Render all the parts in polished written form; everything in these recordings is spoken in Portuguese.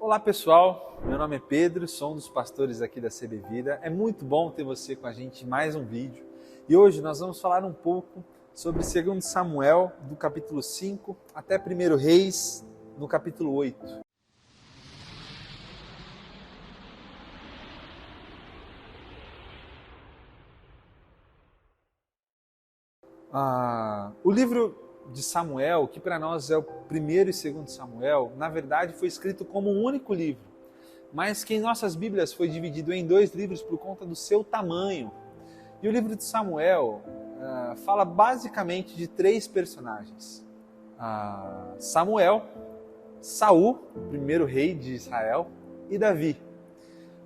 Olá pessoal, meu nome é Pedro, sou um dos pastores aqui da CB Vida. É muito bom ter você com a gente em mais um vídeo. E hoje nós vamos falar um pouco sobre 2 Samuel, do capítulo 5 até 1 Reis, no capítulo 8. O livro de Samuel, que para nós é o 1º e 2 Samuel, na verdade foi escrito como um único livro, mas que em nossas Bíblias foi dividido em 2 livros por conta do seu tamanho. E o livro de Samuel fala basicamente de 3 personagens. Samuel, Saul, o primeiro rei de Israel, e Davi.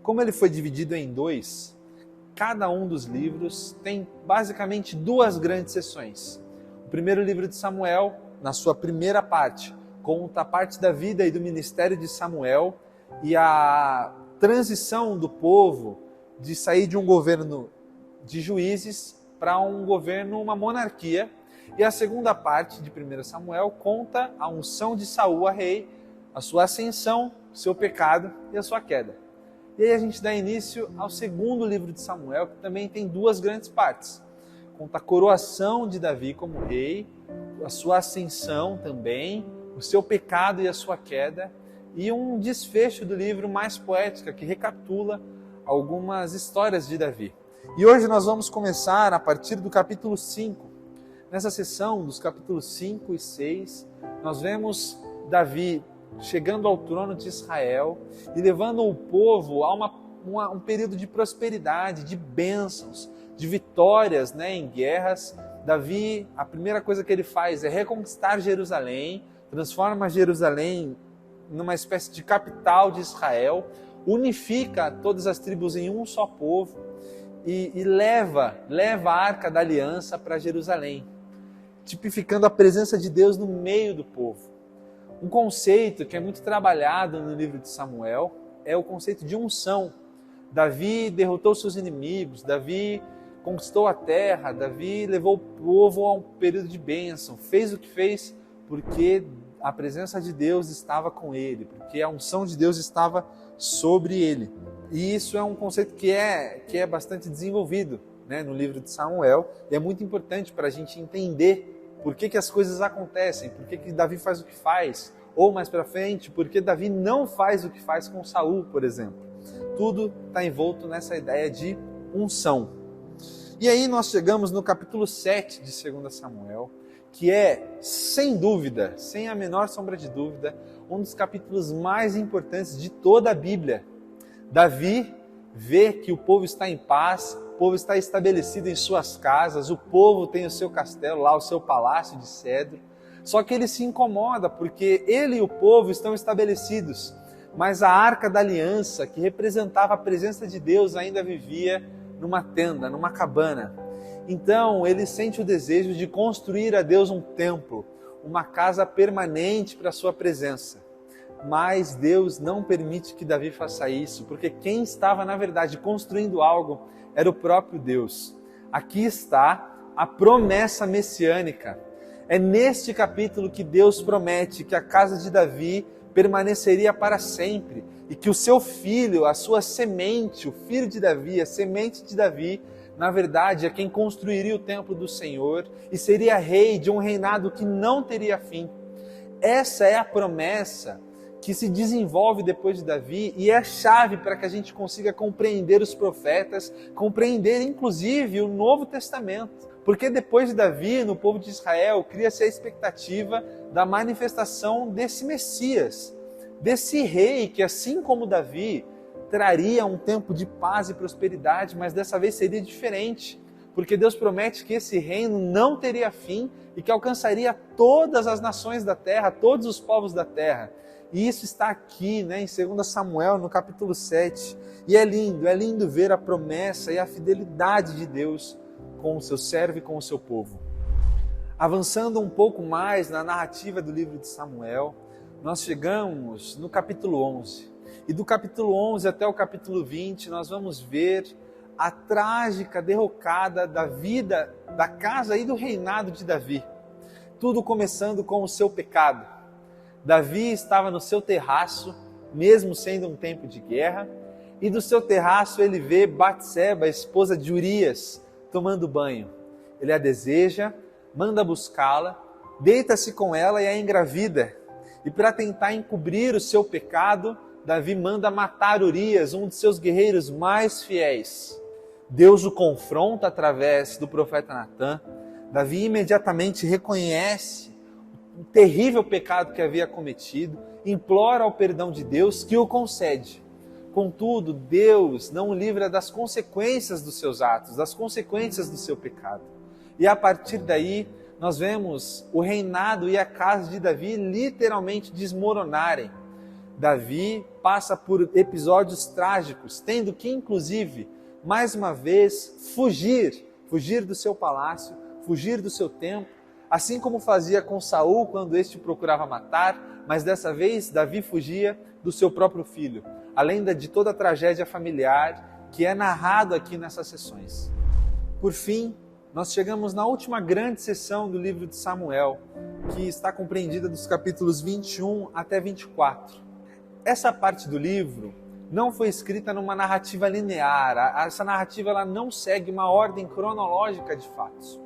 Como ele foi dividido em 2, cada um dos livros tem basicamente 2 grandes seções. O primeiro livro de Samuel, na sua primeira parte, conta a parte da vida e do ministério de Samuel e a transição do povo de sair de um governo de juízes para um governo, uma monarquia. E a segunda parte de 1 Samuel conta a unção de Saul a rei, a sua ascensão, o seu pecado e a sua queda. E aí a gente dá início ao segundo livro de Samuel, que também tem 2 grandes partes. Conta a coroação de Davi como rei, a sua ascensão também, o seu pecado e a sua queda, e um desfecho do livro mais poética, que recapitula algumas histórias de Davi. E hoje nós vamos começar a partir do capítulo 5. Nessa sessão dos capítulos 5 e 6, nós vemos Davi chegando ao trono de Israel e levando o povo a um período de prosperidade, de bênçãos, de vitórias, em guerras. Davi, a primeira coisa que ele faz é reconquistar Jerusalém, transforma Jerusalém numa espécie de capital de Israel, unifica todas as tribos em um só povo e leva a Arca da Aliança para Jerusalém, tipificando a presença de Deus no meio do povo. Um conceito que é muito trabalhado no livro de Samuel é o conceito de unção. Davi derrotou seus inimigos, Davi conquistou a terra, Davi levou o povo a um período de bênção, fez o que fez porque a presença de Deus estava com ele, porque a unção de Deus estava sobre ele. E isso é um conceito que é bastante desenvolvido, no livro de Samuel, e é muito importante para a gente entender por que as coisas acontecem, por que Davi faz o que faz, ou mais para frente, por que Davi não faz o que faz com Saul, por exemplo. Tudo está envolto nessa ideia de unção. E aí nós chegamos no capítulo 7 de 2 Samuel, que é, sem dúvida, sem a menor sombra de dúvida, um dos capítulos mais importantes de toda a Bíblia. Davi vê que o povo está em paz, o povo está estabelecido em suas casas, o povo tem o seu castelo lá, o seu palácio de cedro. Só que ele se incomoda porque ele e o povo estão estabelecidos, mas a Arca da Aliança, que representava a presença de Deus, ainda vivia numa tenda, numa cabana. Então ele sente o desejo de construir a Deus um templo, uma casa permanente para a sua presença. Mas Deus não permite que Davi faça isso, porque quem estava, na verdade, construindo algo era o próprio Deus. Aqui está a promessa messiânica. É neste capítulo que Deus promete que a casa de Davi permaneceria para sempre e que o seu filho, a sua semente, o filho de Davi, a semente de Davi, na verdade é quem construiria o templo do Senhor e seria rei de um reinado que não teria fim. Essa é a promessa que se desenvolve depois de Davi e é a chave para que a gente consiga compreender os profetas, compreender inclusive o Novo Testamento. Porque depois de Davi, no povo de Israel, cria-se a expectativa da manifestação desse Messias, desse rei que, assim como Davi, traria um tempo de paz e prosperidade, mas dessa vez seria diferente, porque Deus promete que esse reino não teria fim e que alcançaria todas as nações da terra, todos os povos da terra. E isso está aqui, em 2 Samuel, no capítulo 7. E é lindo ver a promessa e a fidelidade de Deus com o seu servo e com o seu povo. Avançando um pouco mais na narrativa do livro de Samuel, nós chegamos no capítulo 11. E do capítulo 11 até o capítulo 20, nós vamos ver a trágica derrocada da vida, da casa e do reinado de Davi. Tudo começando com o seu pecado. Davi estava no seu terraço, mesmo sendo um tempo de guerra, e do seu terraço ele vê Batseba, a esposa de Urias, tomando banho. Ele a deseja, manda buscá-la, deita-se com ela e a engravida. E para tentar encobrir o seu pecado, Davi manda matar Urias, um de seus guerreiros mais fiéis. Deus o confronta através do profeta Natã. Davi imediatamente reconhece o terrível pecado que havia cometido, implora o perdão de Deus, que o concede. Contudo, Deus não o livra das consequências dos seus atos, das consequências do seu pecado. E a partir daí, nós vemos o reinado e a casa de Davi literalmente desmoronarem. Davi passa por episódios trágicos, tendo que, inclusive, mais uma vez, fugir do seu palácio, fugir do seu templo, assim como fazia com Saul quando este procurava matar, mas dessa vez Davi fugia do seu próprio filho, além de toda a tragédia familiar que é narrado aqui nessas sessões. Por fim, nós chegamos na última grande sessão do livro de Samuel, que está compreendida dos capítulos 21 até 24. Essa parte do livro não foi escrita numa narrativa linear, essa narrativa ela não segue uma ordem cronológica de fatos.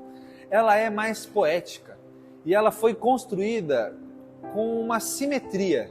Ela é mais poética e ela foi construída com uma simetria.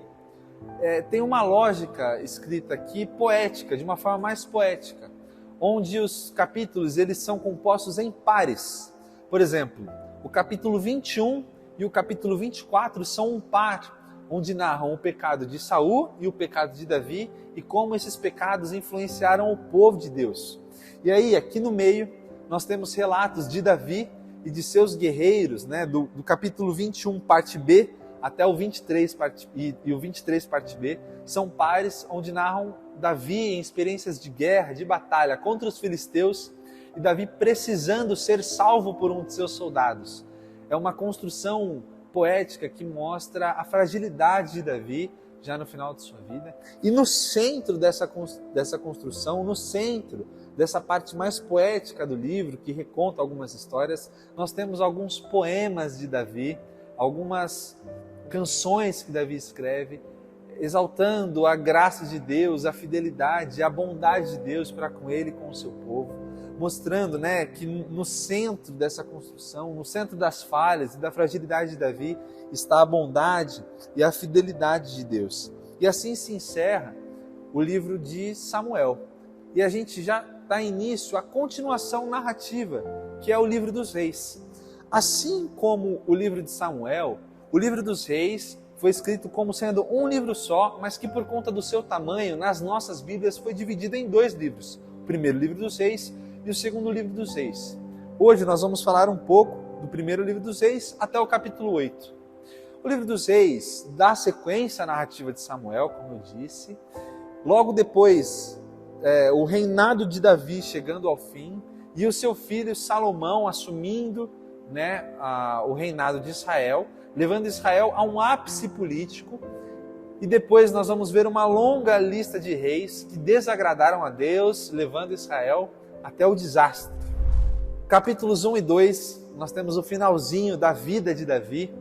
Tem uma lógica escrita aqui poética, de uma forma mais poética, onde os capítulos eles são compostos em pares. Por exemplo, o capítulo 21 e o capítulo 24 são um par, onde narram o pecado de Saul e o pecado de Davi e como esses pecados influenciaram o povo de Deus. E aí, aqui no meio, nós temos relatos de Davi e de seus guerreiros, né, do capítulo 21, parte B, até o 23, parte, e o 23, parte B, são pares onde narram Davi em experiências de guerra, de batalha contra os filisteus, e Davi precisando ser salvo por um de seus soldados. É uma construção poética que mostra a fragilidade de Davi, já no final de sua vida. E no centro dessa construção, no centro dessa parte mais poética do livro, que reconta algumas histórias, nós temos alguns poemas de Davi, algumas canções que Davi escreve, exaltando a graça de Deus, a fidelidade, a bondade de Deus para com ele e com o seu povo, mostrando, né, que no centro dessa construção, no centro das falhas e da fragilidade de Davi, está a bondade e a fidelidade de Deus. E assim se encerra o livro de Samuel. E a gente já dá início à continuação narrativa, que é o livro dos reis. Assim como o livro de Samuel, o livro dos reis foi escrito como sendo um livro só, mas que por conta do seu tamanho, nas nossas Bíblias, foi dividido em dois livros. O primeiro livro dos reis e o segundo livro dos reis. Hoje nós vamos falar um pouco do primeiro livro dos reis até o capítulo 8. O livro dos reis dá sequência à narrativa de Samuel, como eu disse. Logo depois, o reinado de Davi chegando ao fim e o seu filho Salomão assumindo, né, o reinado de Israel, levando Israel a um ápice político. E depois nós vamos ver uma longa lista de reis que desagradaram a Deus, levando Israel até o desastre. Capítulos 1 e 2, nós temos o finalzinho da vida de Davi,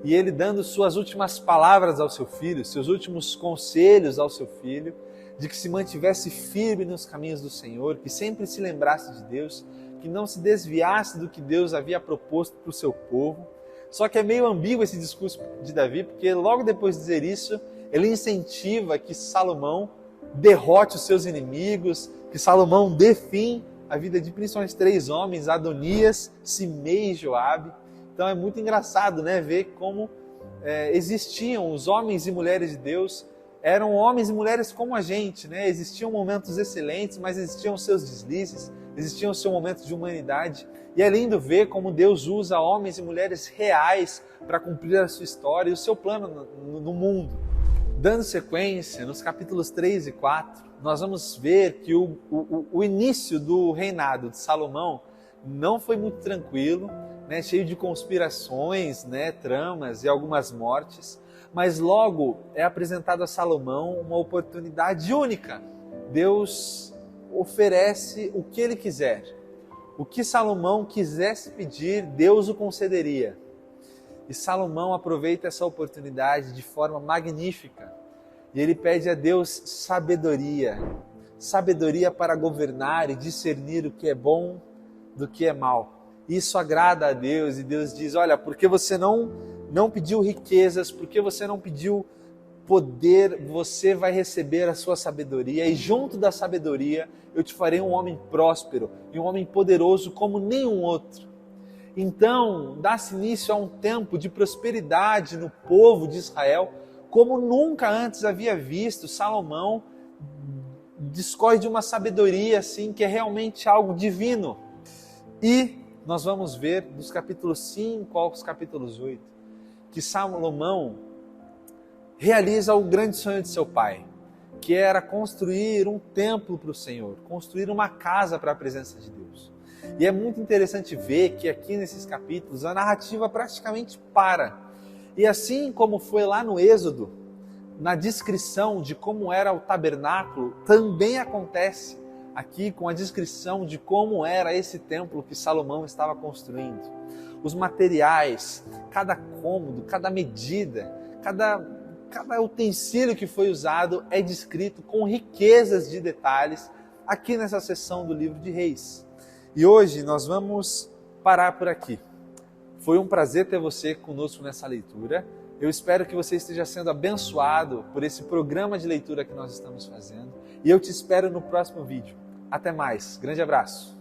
e ele dando suas últimas palavras ao seu filho, seus últimos conselhos ao seu filho, de que se mantivesse firme nos caminhos do Senhor, que sempre se lembrasse de Deus, que não se desviasse do que Deus havia proposto para o seu povo. Só que é meio ambíguo esse discurso de Davi, porque logo depois de dizer isso, ele incentiva que Salomão derrote os seus inimigos, que Salomão dê fim à vida de principalmente 3 homens, Adonias, Simei e Joabe. Então é muito engraçado, né, ver como existiam os homens e mulheres de Deus, eram homens e mulheres como a gente, né? Existiam momentos excelentes, mas existiam seus deslizes, existiam seus momentos de humanidade. E é lindo ver como Deus usa homens e mulheres reais para cumprir a sua história e o seu plano no mundo. Dando sequência, nos capítulos 3 e 4, nós vamos ver que o início do reinado de Salomão não foi muito tranquilo, né, cheio de conspirações, né, tramas e algumas mortes, mas logo é apresentado a Salomão uma oportunidade única. Deus oferece o que ele quiser. O que Salomão quisesse pedir, Deus o concederia. E Salomão aproveita essa oportunidade de forma magnífica. E ele pede a Deus sabedoria. Sabedoria para governar e discernir o que é bom do que é mal. Isso agrada a Deus e Deus diz, olha, porque você não pediu riquezas, porque você não pediu poder, você vai receber a sua sabedoria e junto da sabedoria eu te farei um homem próspero e um homem poderoso como nenhum outro. Então, dá-se início a um tempo de prosperidade no povo de Israel, como nunca antes havia visto. Salomão discorre de uma sabedoria assim, que é realmente algo divino. E nós vamos ver dos capítulos 5 aos capítulos 8, que Salomão realiza o grande sonho de seu pai, que era construir um templo para o Senhor, construir uma casa para a presença de Deus. E é muito interessante ver que aqui nesses capítulos a narrativa praticamente para. E assim como foi lá no Êxodo, na descrição de como era o tabernáculo, também acontece aqui com a descrição de como era esse templo que Salomão estava construindo. Os materiais, cada cômodo, cada medida, cada utensílio que foi usado é descrito com riquezas de detalhes aqui nessa seção do livro de Reis. E hoje nós vamos parar por aqui. Foi um prazer ter você conosco nessa leitura. Eu espero que você esteja sendo abençoado por esse programa de leitura que nós estamos fazendo. E eu te espero no próximo vídeo. Até mais. Grande abraço.